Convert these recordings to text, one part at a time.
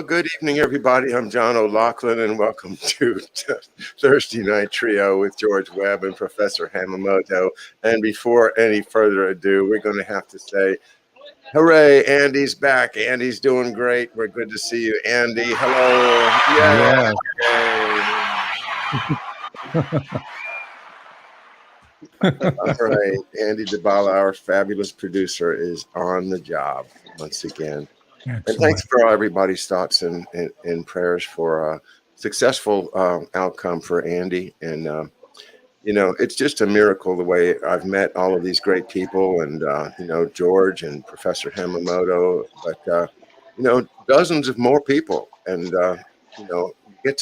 good evening, everybody. I'm John OLoughlin, and welcome to Thursday Night Trio with George Webb and Professor Hamamoto. And before any further ado, we're going to have to say, hooray, Andy's back. Andy's doing great. We're good to see you, Andy. Hello. All right. Andy DeBala, our fabulous producer, is on the job once again. Excellent. And thanks for everybody's thoughts and prayers for a successful outcome for Andy. And, you know, it's just a miracle the way I've met all of these great people and, you know, George and Professor Hamamoto, but, you know, dozens of more people. And, you know, you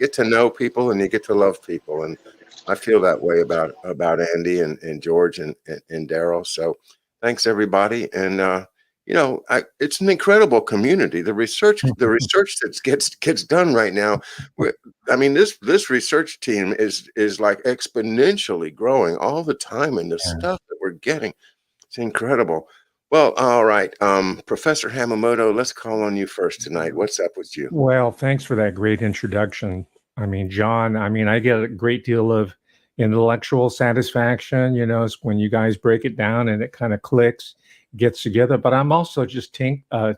get to know people and you get to love people. And I feel that way about Andy and George and Darrell. So thanks, everybody. And, you know, it's an incredible community. The research that gets done right now. I mean, this research team is like exponentially growing all the time, and the stuff that we're getting, it's incredible. Well, all right, Professor Hamamoto, let's call on you first tonight. What's up with you? Well, thanks for that great introduction. I mean, John, I get a great deal of intellectual satisfaction, you know, when you guys break it down and it kind of clicks, gets together. But I'm also just tickled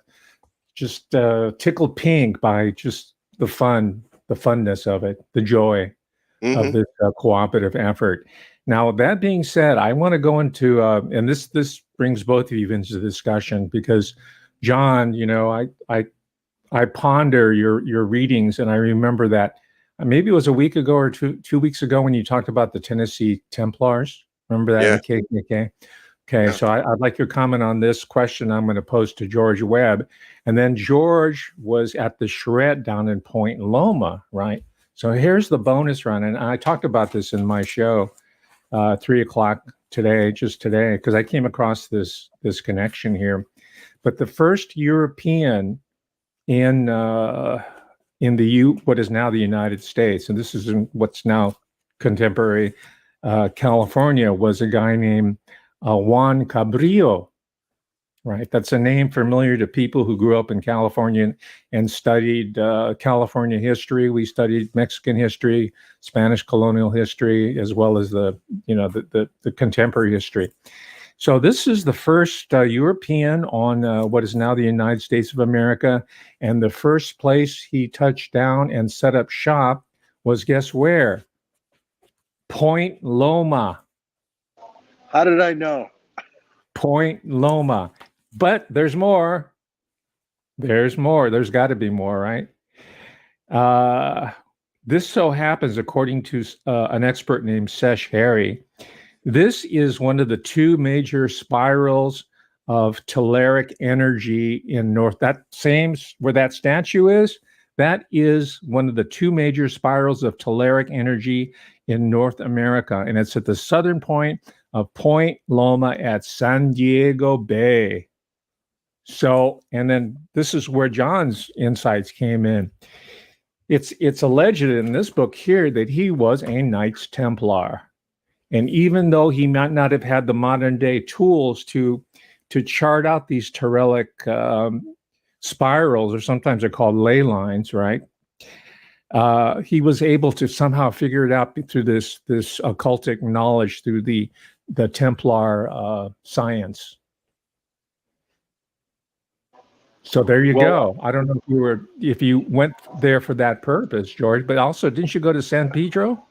pink by just the funness of it, the joy of this cooperative effort. Now, that being said, I want to go into, and this brings both of you into the discussion because, John, you know, I ponder your readings, and I remember that maybe it was a week ago or two weeks ago when you talked about the Tennessee Templars. Remember that? Yeah. Okay. Yeah. So I'd like your comment on this question I'm going to pose to George Webb. And then George was at the charrette down in Point Loma, right? So here's the bonus run. And I talked about this in my show, 3 o'clock today, because I came across this connection here. But the first European in what is now the United States, and this is in what's now contemporary California, was a guy named Juan Cabrillo, right? That's a name familiar to people who grew up in California and studied California history. We studied Mexican history, Spanish colonial history, as well as the contemporary history. So this is the first European on what is now the United States of America. And the first place he touched down and set up shop was, guess where? Point Loma. How did I know? Point Loma. But there's more. There's got to be more, right? This so happens, according to an expert named Sesh Harry, this is one of the two major spirals of telluric energy in North. Where that statue is, that is one of the two major spirals of telluric energy in North America. And it's at the southern point of Point Loma at San Diego Bay. So, and then this is where John's insights came in. It's alleged in this book here that he was a Knights Templar. And even though he might not have had the modern day tools to chart out these telluric spirals, or sometimes they're called ley lines, right? He was able to somehow figure it out through this occultic knowledge, through the Templar science. So there you go. I don't know if you went there for that purpose, George, but also didn't you go to San Pedro?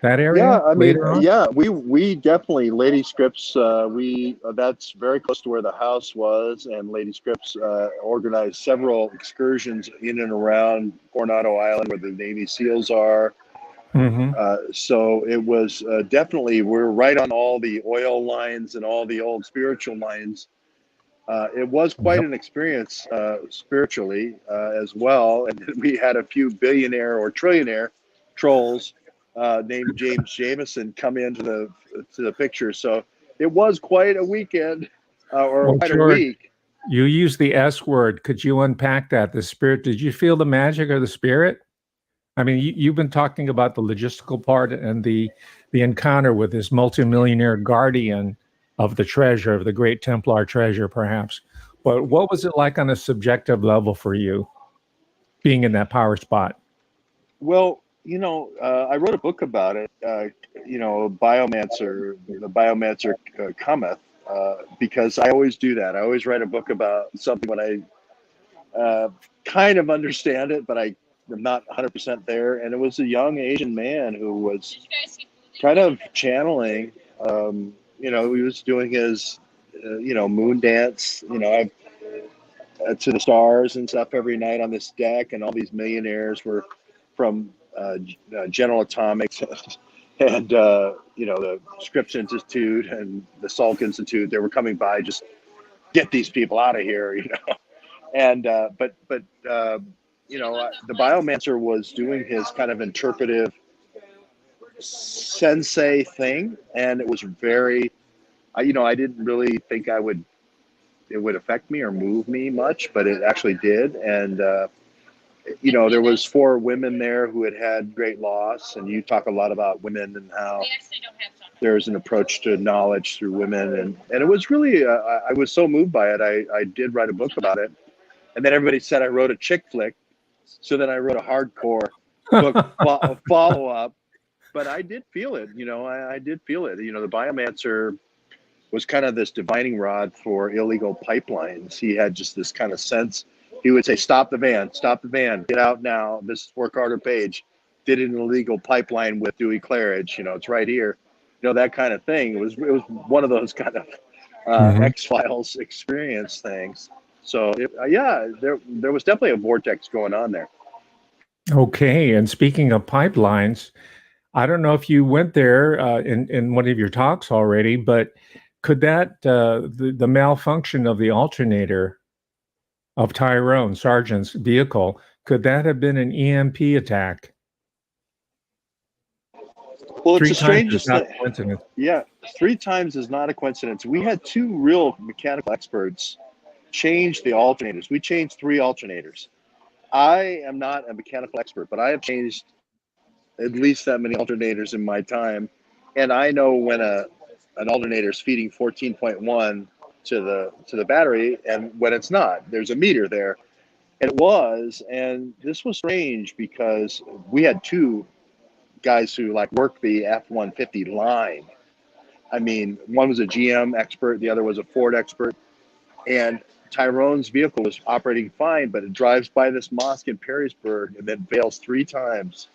That area? Yeah, I mean, yeah, we definitely, Lady Scripps, that's very close to where the house was, and Lady Scripps organized several excursions in and around Coronado Island where the Navy SEALs are. So it was definitely, we're right on all the oil lines and all the old spiritual lines. It was quite an experience spiritually as well, and we had a few billionaire or trillionaire trolls named James Jameson come into the picture. So it was quite a weekend quite a week. You used the S word. Could you unpack that? The spirit, did you feel the magic of the spirit? I mean, you've been talking about the logistical part and the encounter with this multimillionaire guardian of the treasure, of the great Templar treasure, perhaps. But what was it like on a subjective level for you, being in that power spot? Well, I wrote a book about it. Biomancer, the Biomancer cometh, because I always do that. I always write a book about something when I kind of understand it, but I'm not 100% there. And it was a young Asian man who was kind of channeling. He was doing his, moon dance. To the stars and stuff every night on this deck, and all these millionaires were from General Atomics and the Scripps Institute and the Salk Institute. They were coming by, just get these people out of here, And the Biomancer was doing his kind of interpretive sensei thing, and it was very, I didn't really think it would affect me or move me much, but it actually did. And there was 4 women there who had great loss, and you talk a lot about women and how there's an approach to knowledge through women, and it was really I was so moved by it. I did write a book about it, and then everybody said I wrote a chick flick, so then I wrote a hardcore book follow up. But I did feel it, I did feel it. The Biomancer was kind of this divining rod for illegal pipelines. He had just this kind of sense. He would say, stop the van, get out now. This is for Carter Page did an illegal pipeline with Dewey Claridge. It's right here. That kind of thing. It was one of those kind of X-Files experience things. So there was definitely a vortex going on there. Okay, and speaking of pipelines, I don't know if you went there in one of your talks already, but could that the malfunction of the alternator of Tyrone Sargent's vehicle, could that have been an EMP attack? Well, it's the strangest thing. Yeah, 3 times is not a coincidence. We had 2 real mechanical experts change the alternators. We changed 3 alternators. I am not a mechanical expert, but I have changed at least that many alternators in my time, and I know when an alternator is feeding 14.1 to the battery and when it's not. There's a meter there. And it was, and this was strange because we had 2 guys who worked the F-150 line. I mean, one was a GM expert, the other was a Ford expert, and Tyrone's vehicle was operating fine, but it drives by this mosque in Perrysburg and then fails 3 times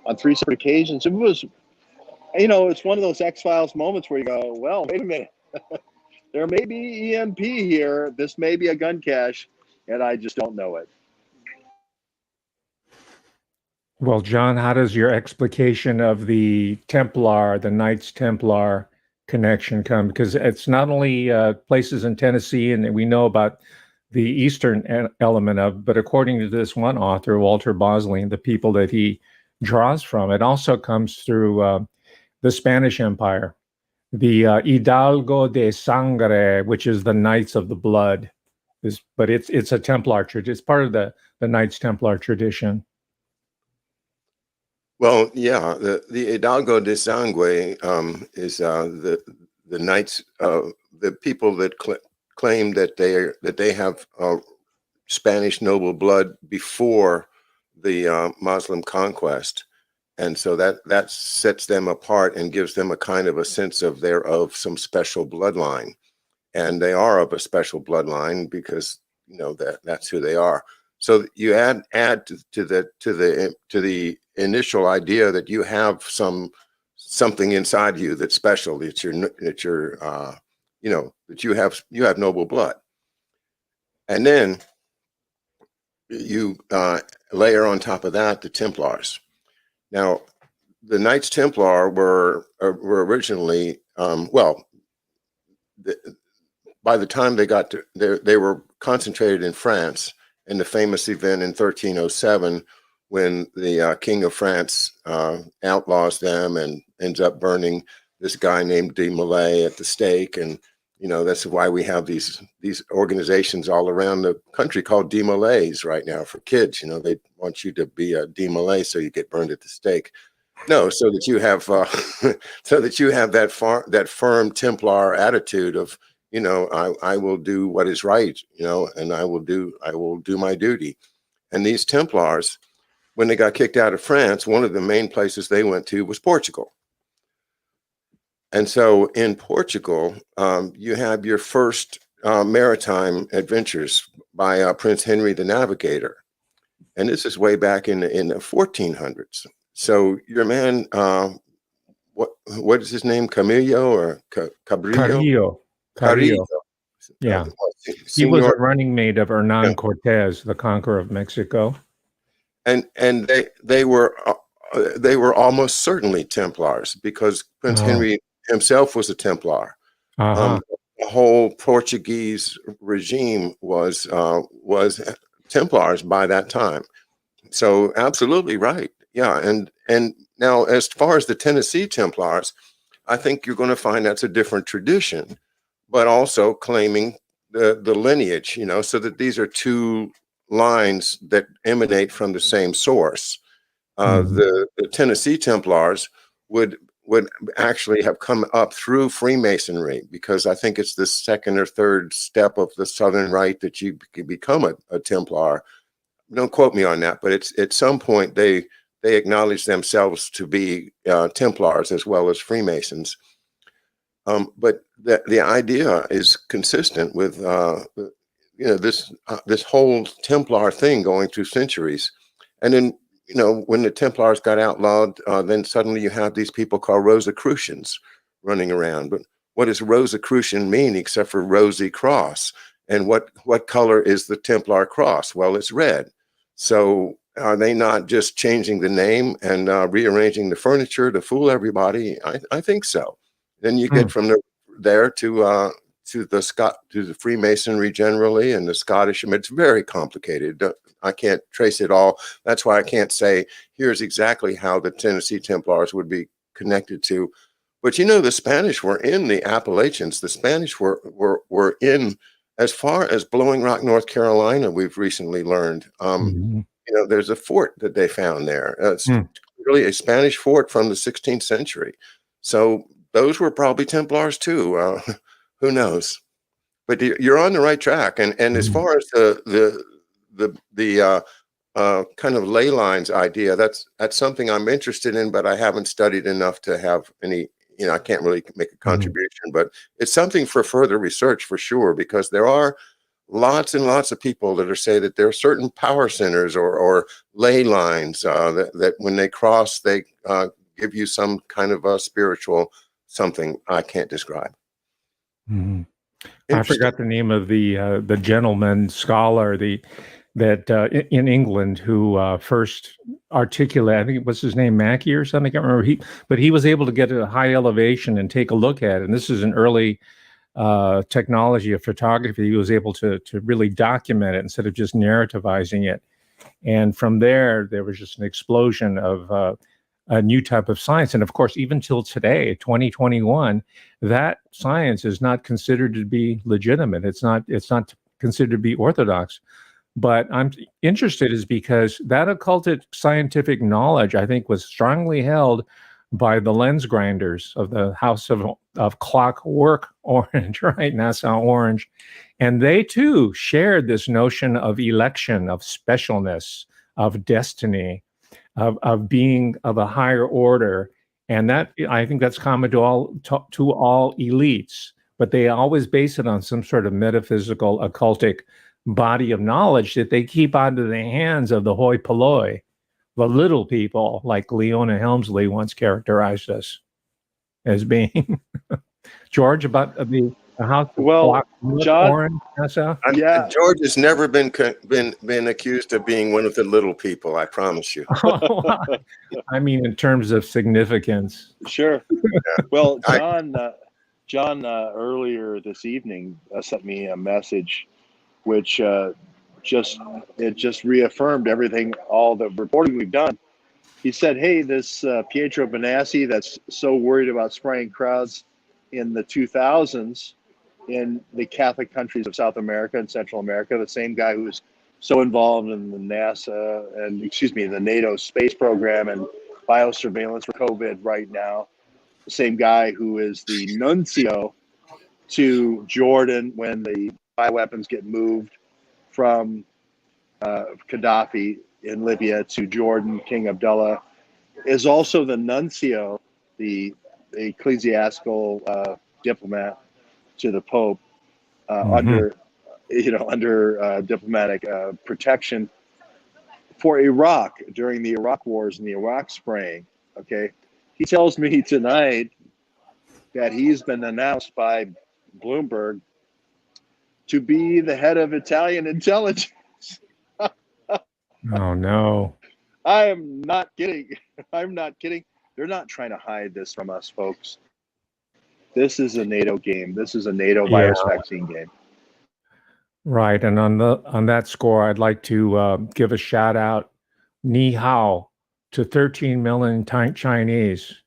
on 3 separate occasions. It was, it's one of those X-Files moments where you go, well, wait a minute. There may be EMP here. This may be a gun cache, and I just don't know it. Well, John, how does your explication of the Templar, the Knights Templar connection come? Because it's not only places in Tennessee, and we know about the Eastern element of, but according to this one author, Walter Bosley, the people that he draws from, it also comes through the Spanish Empire, the Hidalgo de Sangre, which is the Knights of the Blood, but it's a Templar tradition. It's part of the Knights Templar tradition. Well, yeah, the Hidalgo de Sangre is the Knights, the people that claim that they have Spanish noble blood before the Muslim conquest. And so that sets them apart and gives them a kind of a sense of they're of some special bloodline, and they are of a special bloodline because that's who they are. So you add to the initial idea that you have something inside you that's special, that you have noble blood, and then you layer on top of that the Templars. Now, the Knights Templar were originally, by the time they got to, they were concentrated in France in the famous event in 1307 when the King of France outlaws them and ends up burning this guy named de Molay at the stake. And, that's why we have these organizations all around the country called de Molays right now for kids. They want you to be a de Molay so you get burned at the stake. No, so that you have that firm Templar attitude of, I will do what is right, and I will do my duty. And these Templars, when they got kicked out of France, one of the main places they went to was Portugal. And so in Portugal, you have your first maritime adventures by Prince Henry the Navigator. And this is way back in the 1400s. So your man, what is his name? Camillo or Cabrillo? Carrillo. Yeah. He was a running mate of Hernan Yeah. Cortez, the conqueror of Mexico. And they were almost certainly Templars, because Prince Henry himself was a Templar. Uh-huh. The whole Portuguese regime was Templars by that time. So absolutely right. Yeah. And now, as far as the Tennessee Templars, I think you're going to find that's a different tradition, but also claiming the lineage, so that these are two lines that emanate from the same source. The Tennessee Templars would actually have come up through Freemasonry, because I think it's the second or third step of the Southern Rite that you can become a Templar. Don't quote me on that, but it's at some point they acknowledge themselves to be Templars as well as Freemasons. But the idea is consistent with this whole Templar thing going through centuries. And then when the Templars got outlawed, then suddenly you have these people called Rosicrucians running around. But what does Rosicrucian mean except for Rosy Cross? And what color is the Templar cross? Well, it's red. So are they not just changing the name and rearranging the furniture to fool everybody? I think so. Then you get from there to the Freemasonry generally, and the Scottish. I mean, it's very complicated. I can't trace it all. That's why I can't say here's exactly how the Tennessee Templars would be connected to. But the Spanish were in the Appalachians. The Spanish were in as far as Blowing Rock, North Carolina. We've recently learned. There's a fort that they found there. It's really a Spanish fort from the 16th century. So those were probably Templars too. Who knows? But you're on the right track. And as far as the kind of ley lines idea, that's something I'm interested in, but I haven't studied enough to have any. I can't really make a contribution, but it's something for further research for sure, because there are lots and lots of people that say that there are certain power centers or ley lines that when they cross, they give you some kind of a spiritual something I can't describe. I forgot the name of the gentleman scholar that in England who first articulated. I think it was his name Mackey or something. I can't remember. But he was able to get at a high elevation and take a look at it. And this is an early technology of photography. He was able to really document it instead of just narrativizing it. And from there was just an explosion of a new type of science. And of course, even till today, 2021, that science is not considered to be legitimate. It's not considered to be orthodox. But I'm interested is because that occulted scientific knowledge, I think, was strongly held by the lens grinders of the House of Clockwork Orange, right? Nassau Orange. And they too shared this notion of election, of specialness, of destiny, of being of a higher order. And that, I think that's common to all elites, but they always base it on some sort of metaphysical, occultic body of knowledge that they keep out of the hands of the hoi polloi, the little people, like Leona Helmsley once characterized us as being. George, about the House of John, Orange, Nassau? George has never been accused of being one of the little people, I promise you. I mean, in terms of significance. Sure. Well, John earlier this evening sent me a message which just reaffirmed everything, all the reporting we've done. He said, hey, this Pietro Benassi that's so worried about spraying crowds in the 2000s in the Catholic countries of South America and Central America, the same guy who was so involved in the the NATO space program and biosurveillance for COVID right now, the same guy who is the nuncio to Jordan when the bioweapons get moved from Gaddafi in Libya to Jordan. King Abdullah is also the nuncio, the ecclesiastical diplomat to the Pope under diplomatic protection for Iraq during the Iraq wars and the Iraq spraying. Okay, he tells me tonight that he's been announced by Bloomberg to be the head of Italian intelligence. Oh no. I am not kidding. I'm not kidding. They're not trying to hide this from us, folks. This is a NATO game. This is a NATO virus vaccine game. Right. And on that score, I'd like to give a shout out, ni hao, to 13 million Chinese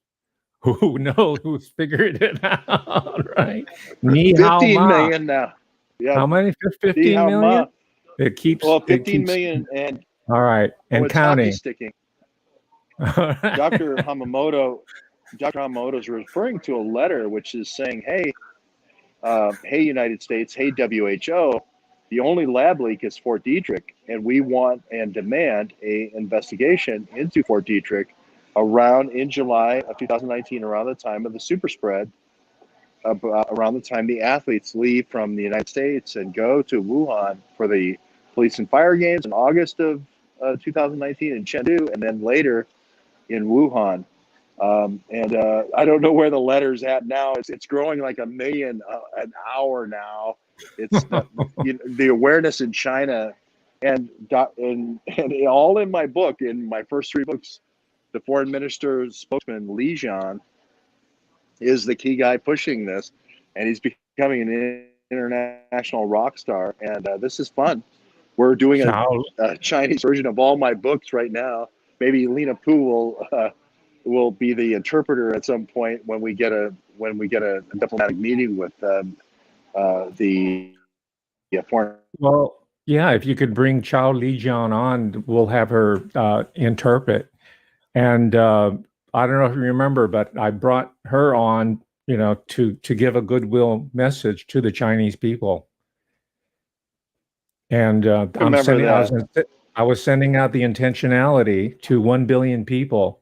who know, who figured it out, right? Ni hao 15 ma. million now. Yeah. How many? 15 Ni hao million? ma. It keeps. Well, 15 million and all right, and it's counting. hockey sticking. Dr. Hamamoto is referring to a letter which is saying, hey, United States, hey, WHO, the only lab leak is Fort Detrick, and we want and demand a investigation into Fort Detrick in July of 2019, around the time of the super spread, around the time the athletes leave from the United States and go to Wuhan for the police and fire games in August of 2019 in Chengdu, and then later in Wuhan. I don't know where the letter's at now. It's growing like 1 million an hour now. It's the awareness in China, and all in my book, in my first 3 books, the foreign minister's spokesman Li Jian is the key guy pushing this, and he's becoming an international rock star. And this is fun. We're doing a Chinese version of all my books right now. Maybe Lena Poo will be the interpreter at some point when we get a diplomatic meeting with the foreign. Well, yeah, if you could bring Chao Lijian on, we'll have her interpret. And I don't know if you remember, but I brought her on, to give a goodwill message to the Chinese people. And I was sending out the intentionality to 1 billion people.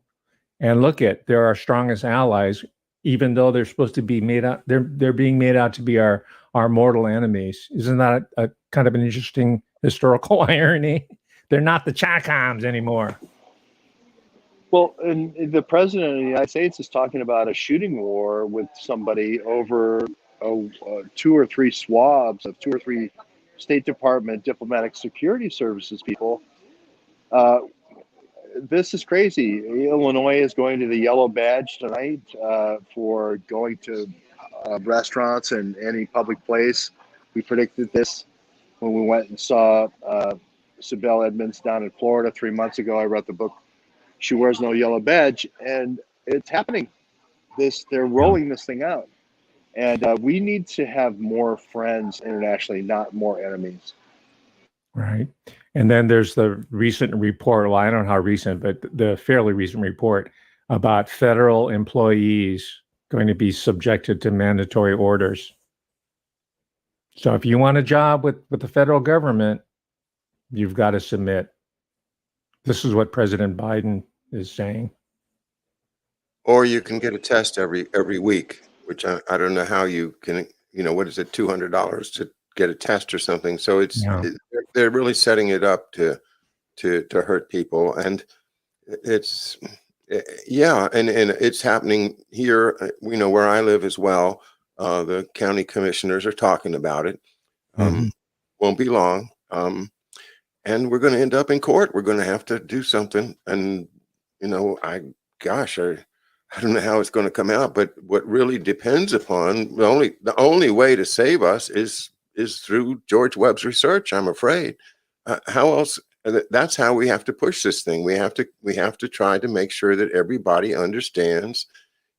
And look at, they're our strongest allies, even though they're supposed to be made out, they're being made out to be our mortal enemies. Isn't that a kind of an interesting historical irony? They're not the Chacoms anymore. Well, and the president of the United States is talking about a shooting war with somebody over 2 or 3 swabs of 2 or 3 State Department diplomatic security services people. This is crazy. Illinois is going to the yellow badge tonight for going to restaurants and any public place. We predicted this when we went and saw Sibel Edmonds down in Florida 3 months ago. I wrote the book, She Wears No Yellow Badge, and it's happening. They're rolling this thing out. And we need to have more friends internationally, not more enemies. Right. And then there's the recent report, well, I don't know how recent, but the fairly recent report about federal employees going to be subjected to mandatory orders. So if you want a job with the federal government, you've got to submit. This is what President Biden is saying. Or you can get a test every week, which I don't know how you can, what is it, $200 to get a test or something. So they're really setting it up to hurt people. And it's, and it's happening here, where I live as well. The county commissioners are talking about it. Won't be long. And we're going to end up in court. We're going to have to do something. And, I don't know how it's going to come out, but what really depends upon the only way to save us is through George Webb's research, I'm afraid. How else? That's how we have to push this thing. We have to try to make sure that everybody understands,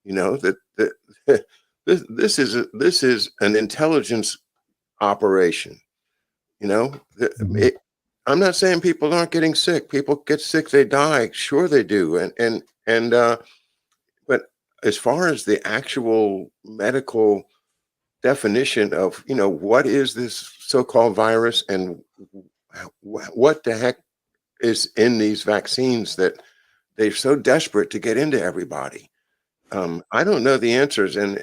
that this is an intelligence operation. I'm not saying people aren't getting sick. People get sick, they die. Sure, they do. But as far as the actual medical definition of, what is this so-called virus and what the heck is in these vaccines that they're so desperate to get into everybody. I don't know the answers, and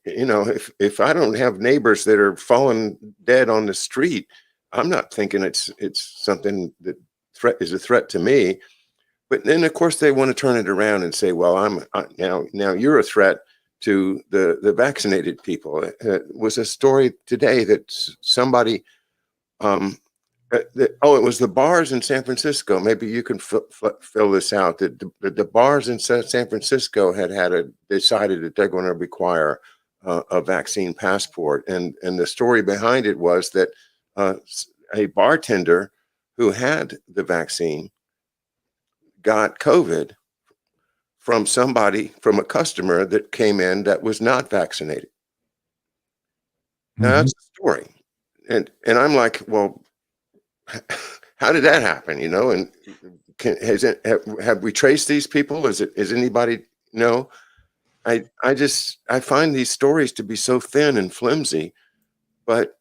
if I don't have neighbors that are falling dead on the street, I'm not thinking it's something that is a threat to me. But then, of course, they want to turn it around and say, "Well, now you're a threat to the vaccinated people." It was a story today that somebody. It was the bars in San Francisco. Maybe you can fill this out. That the bars in San Francisco had decided that they're going to require a vaccine passport, and the story behind it was that a bartender who had the vaccine got COVID from a customer that came in that was not vaccinated. Now that's the story, and I'm like, well, how did that happen? And have we traced these people? Is anybody know? I find these stories to be so thin and flimsy, but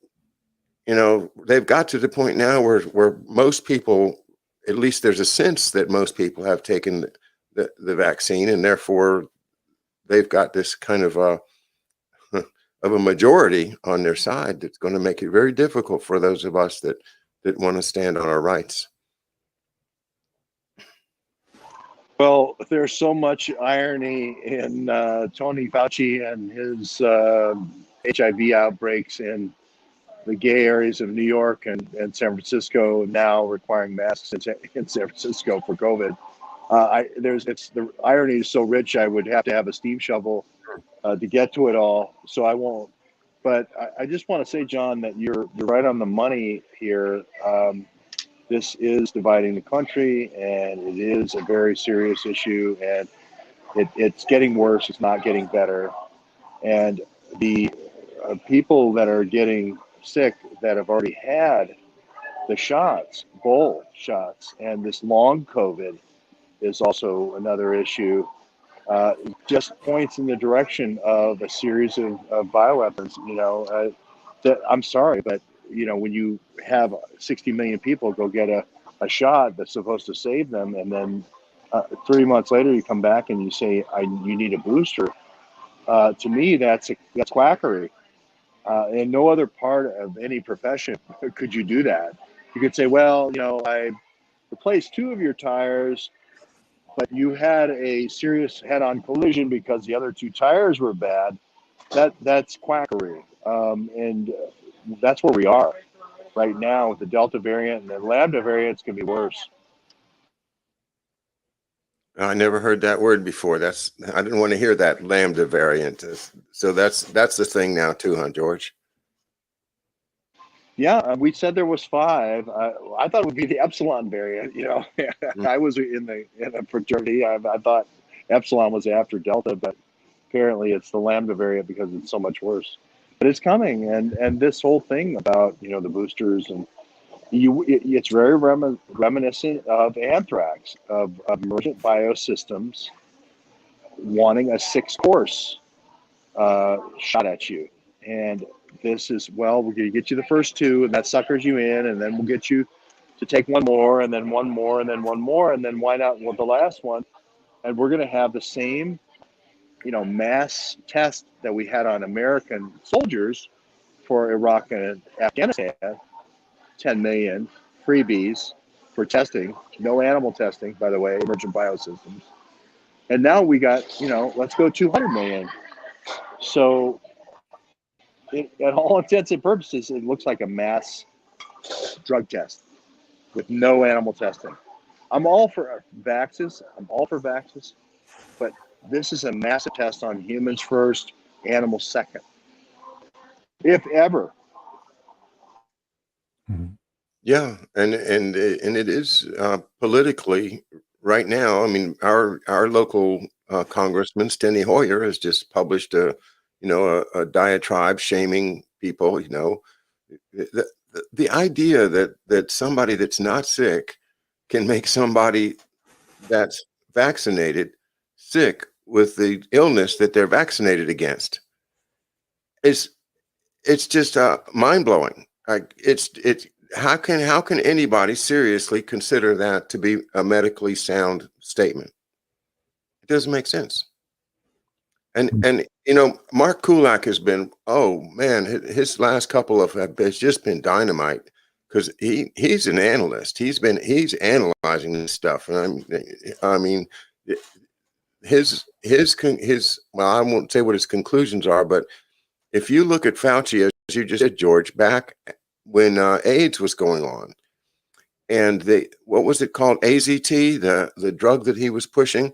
they've got to the point now where most people, at least there's a sense that most people have taken the vaccine, and therefore they've got this kind of a majority on their side that's going to make it very difficult for those of us that want to stand on our rights. Well, there's so much irony in Tony Fauci and his HIV outbreaks in the gay areas of New York and San Francisco, now requiring masks in San Francisco for COVID. The irony is so rich, I would have to have a steam shovel to get to it all, so I won't. But I just want to say, John, that you're right on the money here. This is dividing the country, and it is a very serious issue, and it's getting worse. It's not getting better. And the people that are getting sick that have already had the shots, both shots, and this long COVID is also another issue. Just points in the direction of a series of bioweapons. I'm sorry, but when you have 60 million people go get a shot that's supposed to save them, and then 3 months later you come back and you say you need a booster. To me, that's quackery. In no other part of any profession could you do that. You could say, well, I replaced 2 of your tires, but you had a serious head-on collision because the other 2 tires were bad. That's quackery, and that's where we are right now with the Delta variant, and the Lambda variant's going to be worse. I never heard that word before. I didn't want to hear that Lambda variant. So that's the thing now too, huh, George? Yeah, we said there was 5. I thought it would be the Epsilon variant. I was in a fraternity. I thought Epsilon was after Delta, but apparently it's the Lambda variant because it's so much worse. But it's coming, and this whole thing about the boosters, and it's very reminiscent of anthrax, of emergent biosystems wanting a 6-course shot at you. And this is, well, we're going to get you the first 2, and that suckers you in, and then we'll get you to take 1 more, and then 1 more, and then 1 more, and then why not the last one? And we're going to have the same, mass test that we had on American soldiers for Iraq and Afghanistan. 10 million freebies for testing, no animal testing, by the way, emergent biosystems. And now we got, let's go 200 million. So at all intents and purposes, it looks like a mass drug test with no animal testing. I'm all for vaxes. But this is a massive test on humans first, animals second, if ever. Yeah, and it is politically right now. I mean, our local congressman Steny Hoyer has just published a diatribe shaming people. The idea that somebody that's not sick can make somebody that's vaccinated sick with the illness that they're vaccinated against is it's just mind blowing. It's how can anybody seriously consider that to be a medically sound statement? It doesn't make sense. And Mark Kulak has been, oh man, his last couple of has just been dynamite, because he's an analyst. He's analyzing this stuff, and I mean his well, I won't say what his conclusions are, but if you look at Fauci, as you just said, George, back when AIDS was going on, and what was it called, AZT, the drug that he was pushing,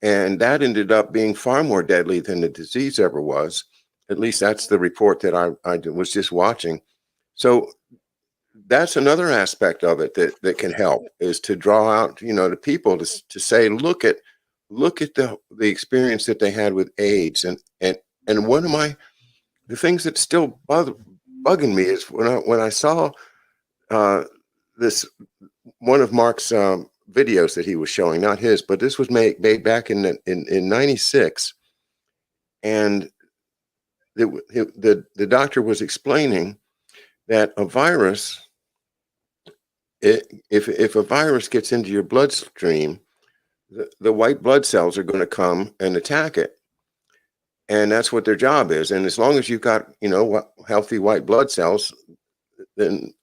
and that ended up being far more deadly than the disease ever was. At least that's the report that I was just watching. So that's another aspect of it that can help, is to draw out, the people to say, look at the experience that they had with AIDS. And one of the things that's still bugging me is when I saw this, one of Mark's videos that he was showing, not his, but this was made back in 96, and the doctor was explaining that a virus, if a virus gets into your bloodstream, the white blood cells are going to come and attack it, and that's what their job is. And as long as you've got healthy white blood cells, then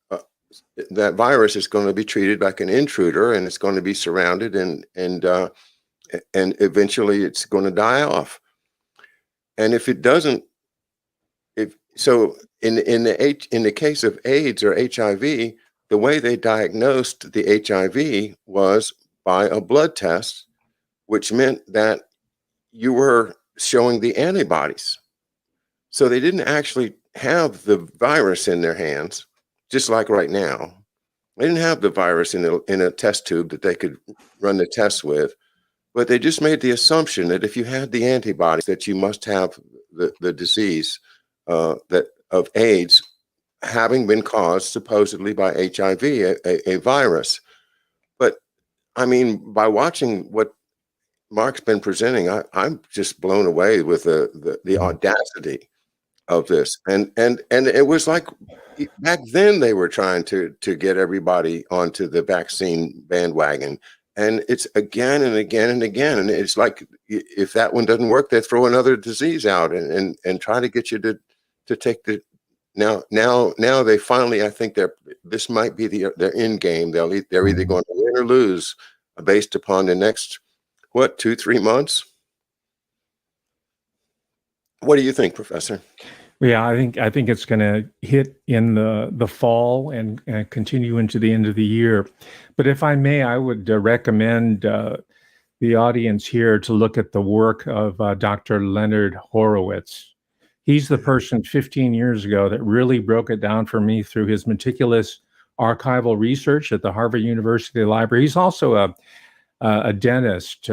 that virus is going to be treated like an intruder, and it's going to be surrounded, and eventually it's going to die off. And if it doesn't, in the case of AIDS or HIV, the way they diagnosed the HIV was by a blood test, which meant that you were showing the antibodies. So they didn't actually have the virus in their hands. Just like right now, they didn't have the virus in a test tube that they could run the tests with, but they just made the assumption that if you had the antibodies, that you must have the disease that of AIDS, having been caused supposedly by HIV, a virus. But I mean, by watching what Mark's been presenting, I'm just blown away with the audacity of this, and it was like, back then they were trying to get everybody onto the vaccine bandwagon, and it's again and again and again, and it's like, if that one doesn't work, they throw another disease out and try to get you to take the now they finally, I think this might be their end game. They're either going to win or lose based upon the next 2-3 months. What do you think, Professor? Yeah, I think it's going to hit in the fall and continue into the end of the year. But if I may, I would recommend the audience here to look at the work of Dr. Leonard Horowitz. He's the person 15 years ago that really broke it down for me through his meticulous archival research at the Harvard University Library. He's also a dentist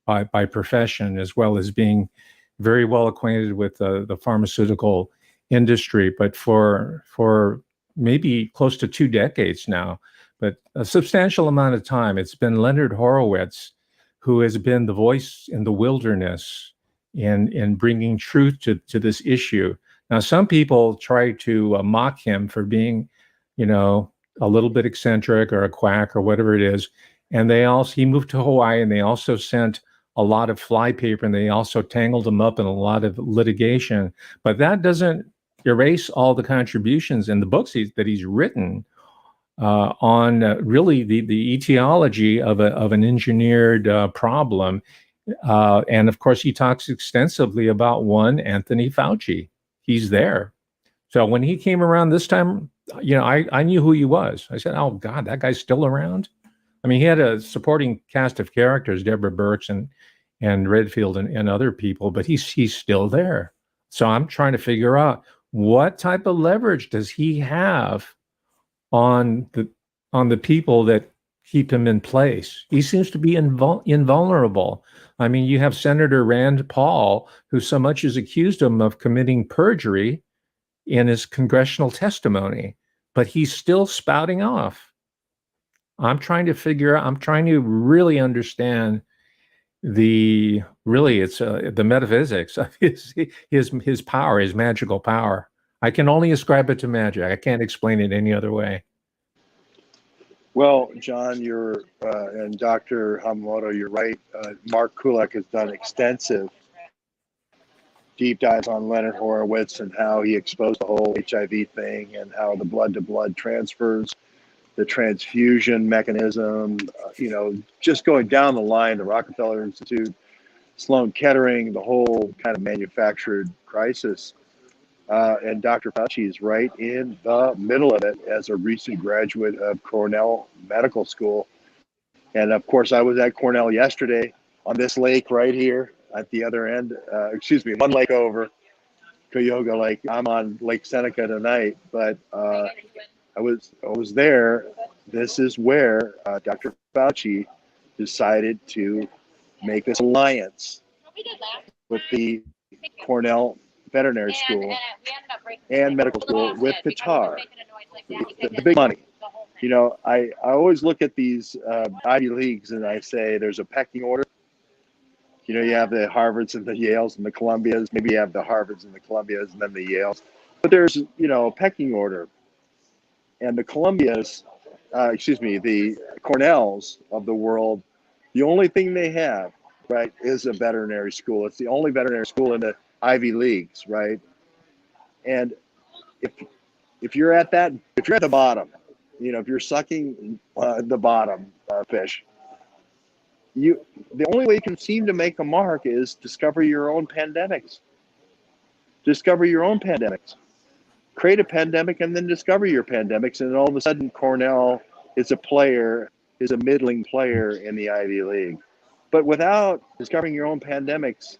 by profession, as well as being very well acquainted with the pharmaceutical industry, but for maybe close to 2 decades now, but a substantial amount of time, it's been Leonard Horowitz who has been the voice in the wilderness in bringing truth to this issue. Now, some people try to mock him for being, a little bit eccentric or a quack or whatever it is. And he moved to Hawaii, and they also sent a lot of flypaper, and they also tangled him up in a lot of litigation. But that doesn't erase all the contributions in the books that he's written on really the etiology of an engineered problem. And of course, he talks extensively about one Anthony Fauci. He's there. So when he came around this time, I knew who he was. I said, oh God, that guy's still around. I mean, he had a supporting cast of characters, Deborah Birx and Redfield and other people, but he's still there. So I'm trying to figure out, what type of leverage does he have on the people that keep him in place? He seems to be invulnerable. I mean, you have Senator Rand Paul, who so much is accused him of committing perjury in his congressional testimony, but he's still spouting off. I'm trying to really understand the metaphysics of his power, his magical power. I can only ascribe it to magic. I can't explain it any other way. Well, John, and Dr. Hamamoto, you're right. Mark Kulak has done extensive deep dives on Leonard Horowitz and how he exposed the whole HIV thing and how the blood-to-blood transfers, the transfusion mechanism, just going down the line, the Rockefeller Institute, Sloan Kettering, the whole kind of manufactured crisis. And Dr. Fauci is right in the middle of it as a recent graduate of Cornell Medical School. And of course, I was at Cornell yesterday on this lake right here at the other end. One lake over, Cuyahoga Lake. I'm on Lake Seneca tonight, but I was there. This is where Dr. Fauci decided to make this alliance with the Cornell Veterinary School and Medical School with Qatar. The big money. I always look at these Ivy Leagues and I say there's a pecking order. You have the Harvards and the Yales and the Columbias. Maybe you have the Harvards and the Columbias and then the Yales. But there's, a pecking order. And the Columbias, the Cornells of the world, the only thing they have, right, is a veterinary school. It's the only veterinary school in the Ivy Leagues, right? And if you're at the bottom, if you're sucking the bottom fish, the only way you can seem to make a mark is discover your own pandemics. Create a pandemic and then discover your pandemics, and all of a sudden Cornell is a middling player in the Ivy League. But without discovering your own pandemics,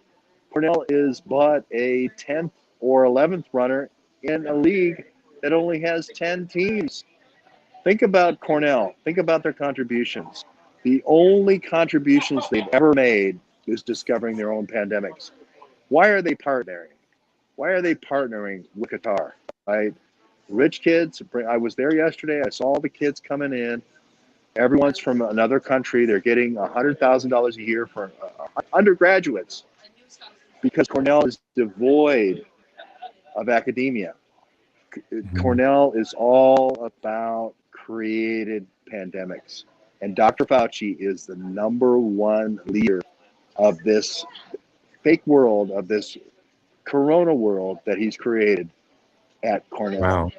Cornell is but a 10th or 11th runner in a league that only has 10 teams. Think about Cornell. Think about their contributions. The only contributions they've ever made is discovering their own pandemics. Why are they partnering? Why are they partnering with Qatar? Right? Rich kids. I was there yesterday. I saw the kids coming in. Everyone's from another country. They're getting $100,000 a year for undergraduates because Cornell is devoid of academia. Cornell is all about created pandemics. And Dr. Fauci is the number one leader of this fake world, of this corona world that he's created at Cornell. Wow.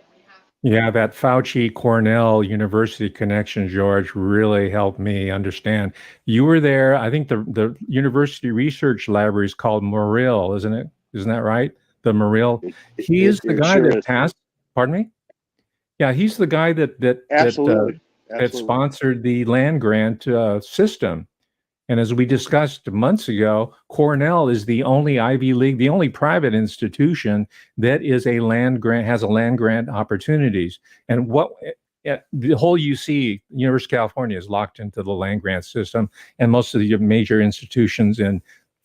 Yeah, that Fauci-Cornell University connection, George, really helped me understand. You were there. I think the university research library is called Morrill, isn't it? Isn't that right? The Morrill. He is the guy that passed. Pardon me? Yeah, he's the guy that sponsored the land grant system. And as we discussed months ago, Cornell is the only Ivy League, the only private institution that is has a land grant opportunities. And the whole UC, University of California, is locked into the land grant system, and most of the major institutions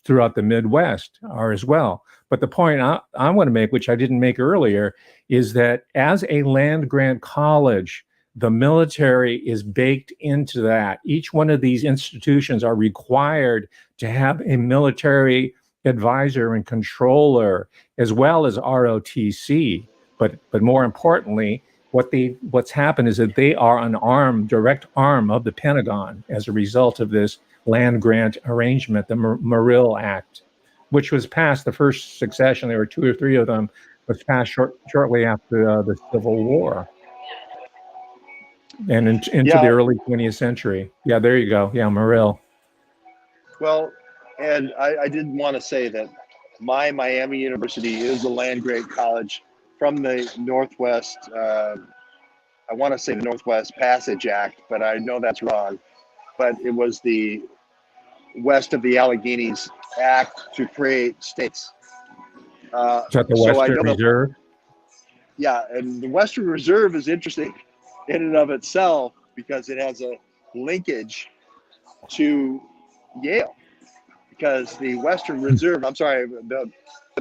throughout the Midwest are as well. But the point I want to make, which I didn't make earlier, is that as a land grant college, the military is baked into that. Each one of these institutions are required to have a military advisor and controller, as well as ROTC. But more importantly, what's happened is that they are an direct arm of the Pentagon as a result of this land grant arrangement, the Morrill Act, which was passed, the first succession, there were 2 or 3 of them, was passed shortly after the Civil War. And into the early 20th century. Yeah, there you go. Yeah, Morrill. Well, and I did want to say that my Miami University is a land grant college from the Northwest. I want to say the Northwest Passage Act, but I know that's wrong. But it was the west of the Alleghenies Act to create states. Is that the Western Reserve? Yeah, and the Western Reserve is interesting in and of itself because it has a linkage to Yale. Because the Western Reserve, I'm sorry, the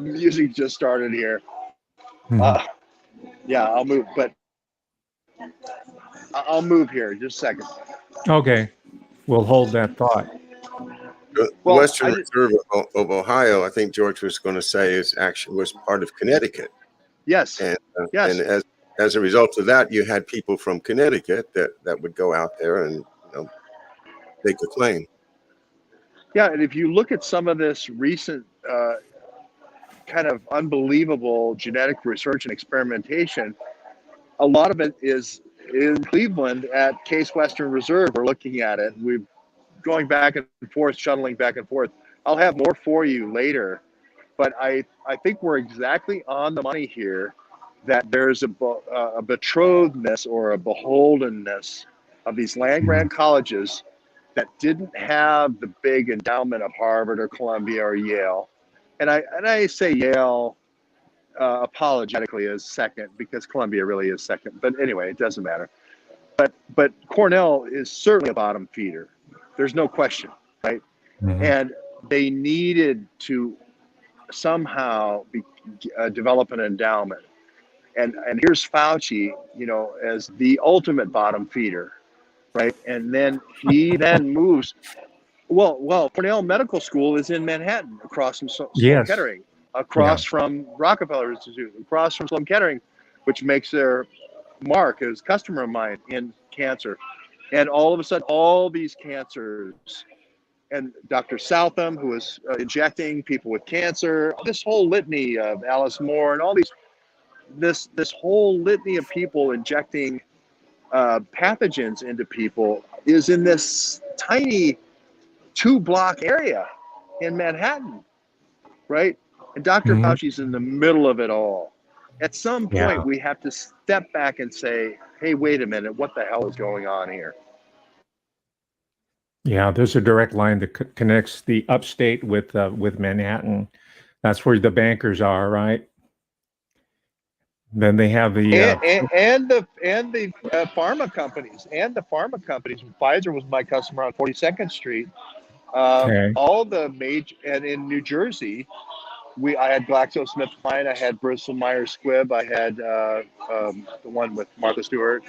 music just started here. I'll move, but I'll move here just a second. Okay, we'll hold that thought. The Western Reserve of Ohio, I think George was going to say, was part of Connecticut. Yes. And Yes. and as a result of that, you had people from Connecticut that would go out there and take a claim. Yeah, and if you look at some of this recent kind of unbelievable genetic research and experimentation, a lot of it is in Cleveland at Case Western Reserve. We're looking at it. We're going back and forth, shuttling back and forth. I'll have more for you later, but I think we're exactly on the money here, that there's a betrothedness or a beholdenness of these land-grant colleges that didn't have the big endowment of Harvard or Columbia or Yale. And I say Yale apologetically as second, because Columbia really is second. But anyway, it doesn't matter. But Cornell is certainly a bottom feeder. There's no question, right? Mm-hmm. And they needed to somehow develop an endowment. And here's Fauci, as the ultimate bottom feeder, right? And then he then moves. Well, Cornell Medical School is in Manhattan, across from Sloan Kettering, across from Rockefeller Institute, across from Sloan Kettering, which makes their mark as customer of mine in cancer. And all of a sudden, all these cancers, and Dr. Southam, who was injecting people with cancer, this whole litany of Alice Moore and all these, this whole litany of people injecting pathogens into people is in this tiny 2-block area in Manhattan, right? And Dr. Fauci's in the middle of it all. At some point, we have to step back and say, hey, wait a minute, what the hell is going on here? Yeah, there's a direct line that connects the upstate with Manhattan. That's where the bankers are, right? Then they have the and the pharma companies, Pfizer was my customer on 42nd Street. All the major, and in New Jersey, I had GlaxoSmithKline, I had Bristol Myers Squibb, I had the one with Martha Stewart,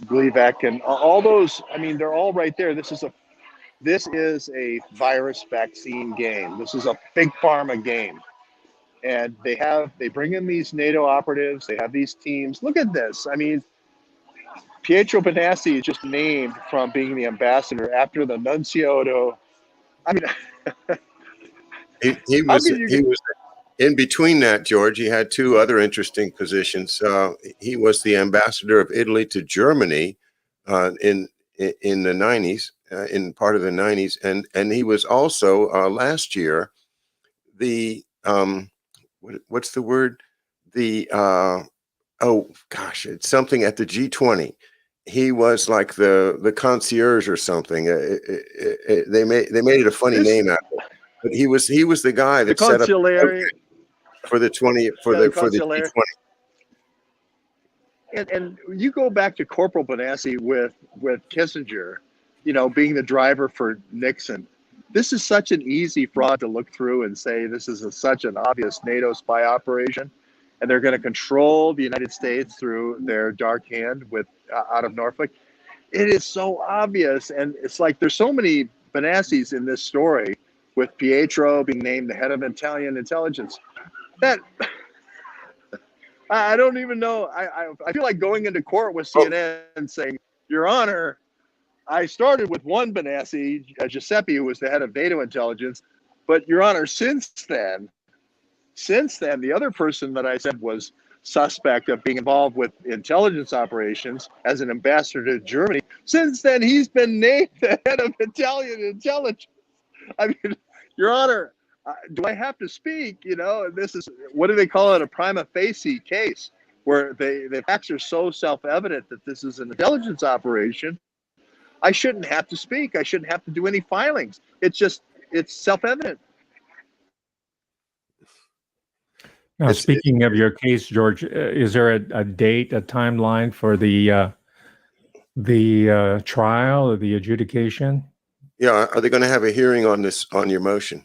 Gleevec, and all those. I mean, they're all right there. This is a virus vaccine game. This is a big pharma game. And they bring in these NATO operatives. They have these teams. Look at this. I mean, Pietro Benassi is just named from being the ambassador after the nuncio. I mean, he was in between that, George. He had two other interesting positions. He was the ambassador of Italy to Germany in the 90s, in part of the 90s, and he was also last year the what's the word? The oh gosh, it's something at the G20. He was like the concierge or something. They made it a funny name out of it, but he was the guy that set up for the G20. And you go back to Corporal Benassi with Kissinger, being the driver for Nixon. This is such an easy fraud to look through and say this is such an obvious NATO spy operation, and they're going to control the United States through their dark hand out of Norfolk. It is so obvious, and it's like there's so many Benassis in this story, with Pietro being named the head of Italian intelligence. That I don't even know. I feel like going into court with CNN and saying, Your Honor, I started with one Benassi, Giuseppe, who was the head of NATO intelligence. But Your Honor, since then, the other person that I said was suspect of being involved with intelligence operations as an ambassador to Germany, since then he's been named the head of Italian intelligence. I mean, Your Honor, do I have to speak? And this is, what do they call it? A prima facie case, where the facts are so self-evident that this is an intelligence operation. I shouldn't have to speak. I shouldn't have to do any filings. It's self-evident. Now, speaking of your case, George, is there a date, a timeline for the trial or the adjudication? Yeah, are they going to have a hearing on your motion?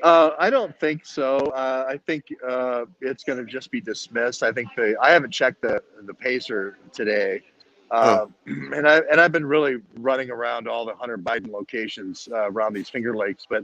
I don't think so. I think it's going to just be dismissed. I think I haven't checked the pacer today, and I've been really running around all the Hunter Biden locations around these Finger Lakes. But